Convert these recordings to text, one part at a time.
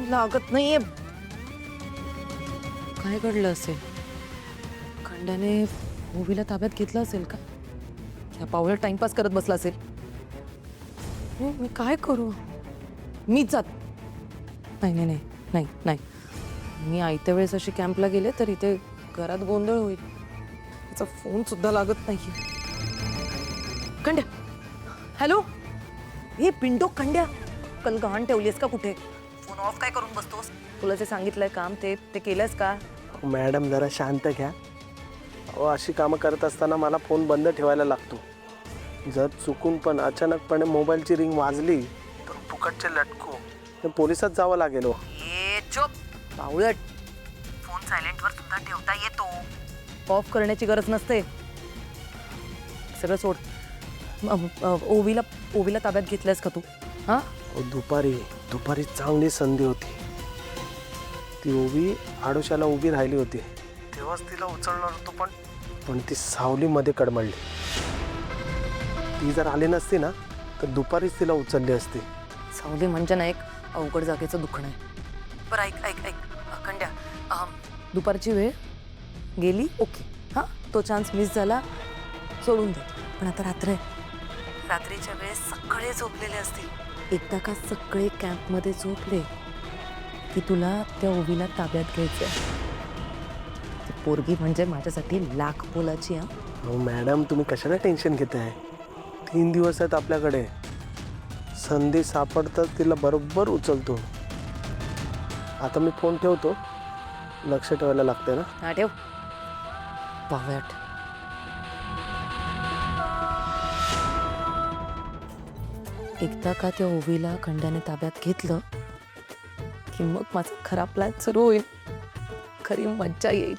लागत नाहीये. काय घडलं असेल? खंड्याने ओवीला ताब्यात घेतलं असेल का? या पावला टाइमपास करत बसला असेल. मी काय करू? मीच जात. नाही नाही नाही नाही नाही. मी आयत्या वेळेस अशी कॅम्पला गेले तर इथे घरात गोंधळ होईल. त्याचा फोन सुद्धा लागत नाहीये. खंड्या, हॅलो. हे पिंडो खंड्या, कल गहाण ठेवलीस का कुठे? फोन ऑफ काय करून बसतोस? तुला जे सांगितलंय काम ते केलंस का? मॅडम जरा शांत घ्या. अशी कामं करत असताना मला फोन बंद ठेवायला लागतो. जर चुकून पण अचानकपणे मोबाईलची रिंग वाजली तर फुकटचे लटको पोलिसात जावं लागेल. ए चुप बावळट. फोन सायलेंटवर सुद्धा ठेवता येतो. ऑफ करण्याची गरज नसते. सगळं सोड. ओवीला ताब्यात घेतलंस का तू? हा, दुपारी चांगली संधी होती. ती ओवी आडोशाला उभी राहिली होती. तेव्हाच तिला उचलणार होतो पण ती सावलीमध्ये कडमडली. ती जर आली नसती ना तर दुपारीच तिला उचलली असती. सावली म्हणजे ना एक अवघड जागेचं दुखणं आहे. बरं ऐक खंड्या, दुपारची वेळ गेली, ओके. हां, तो चान्स मिस झाला, सोडून दे. पण आता रात्रीच्या वेळेस सगळे झोपलेले असतील. एकदा का सगळे कॅम्पमध्ये झोपले की तुला त्या ओवीला ताब्यात घ्यायचं. ती पोरगी म्हणजे माझ्यासाठी लाख मोलाची. हो मॅडम, तुम्ही कशाला टेन्शन घेताय? 3 दिवस आहेत आपल्याकडे. संधी सापडतात तिला बरोबर उचलतो. आता मी फोन ठेवतो. लक्ष ठेवायला लागतंय ना. हा ठेव बावळट. एकदा का त्या ओवीला खंड्याने ताब्यात घेतलं की मग माझा खरा प्लॅन सुरू होईल. खरी मज्जा येईल.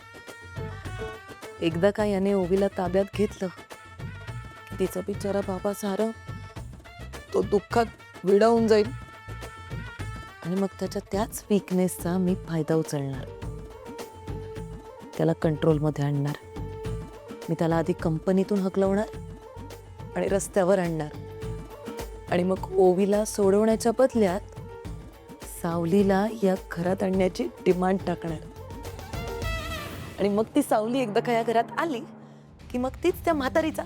एकदा का याने ओवीला ताब्यात घेतलं की तिचा बिचारा बाबा सारा तो दुःखात विडावून जाईल. आणि मग त्याच्या त्याच वीकनेसचा मी फायदा उचलणार. त्याला कंट्रोलमध्ये आणणार. मी त्याला आधी कंपनीतून हकलवणार आणि रस्त्यावर आणणार. आणि मग ओवीला सोडवण्याच्या बदल्यात सावलीला या घरात आणण्याची डिमांड टाकणार. आणि मग ती सावली एकदा का या घरात आली की मग तीच त्या म्हातारीचा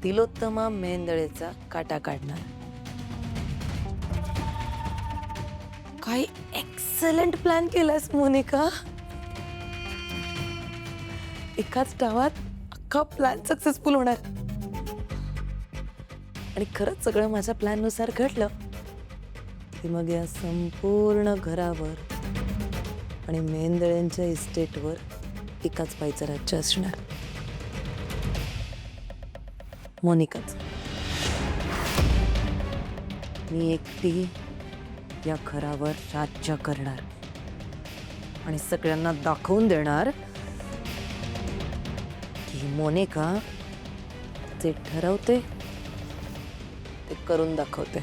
तिलोत्तमा मेंदळेचा काटा काढणार. काय एक्सलंट प्लॅन केलास मोनिका. एकाच डावात अख्खा प्लॅन सक्सेसफुल होणार. आणि खरंच सगळं माझ्या प्लॅननुसार घडलं की मग या संपूर्ण घरावर आणि मेंदळ्यांच्या इस्टेटवर एकाच बाईचं राज्य असणार. मोनिकाच. मी एकटी या घरावर राज्य करणार आणि सगळ्यांना दाखवून देणार की मोनिका जे ठरवते ते करून दाखवते.